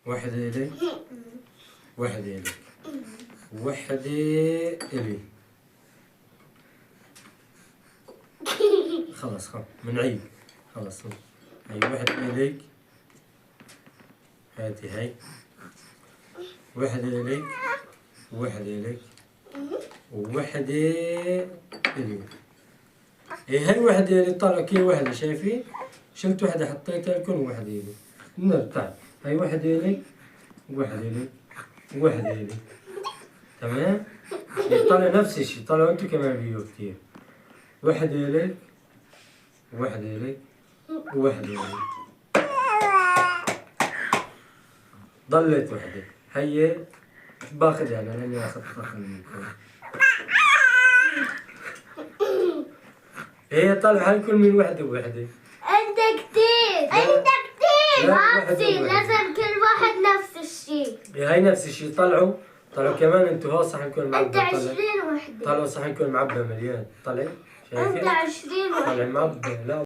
واحدة إلي، واحدة إلي، واحدة إلي. خلاص بنعيد. خلاص هاي واحدة إليك، هاتي هاي واحدة إليك، واحدة إليك، وواحدة إلي. إيه هاي واحدة إلي، طلع كي واحدة شايفين؟ شلت واحدة حطيتها لكم وواحدة إلي. نرجع هاي واحدة إلي، واحدة إلي، واحدة إلي. تمام؟ طلع نفس الشي، طلعوا انتوا كمان بيو كتير. واحدة إليك، واحدة إليك، وواحدة إليك. ضلت وحدة. هي باخذ يعني لاني اخذت فخر منكم. هي طلع هاي كل من وحدة ووحدة. انت كتير، انت كتير ما بصير، لازم كل واحد نفس الشيء. هاي نفس الشيء. طلعوا كمان انتوا. هون صح نكون معبى. انت 20 وحدة. طلعوا صح نكون معبى مليان. طلع شايفين؟ انت 20 وحدة. طلع معبى. لا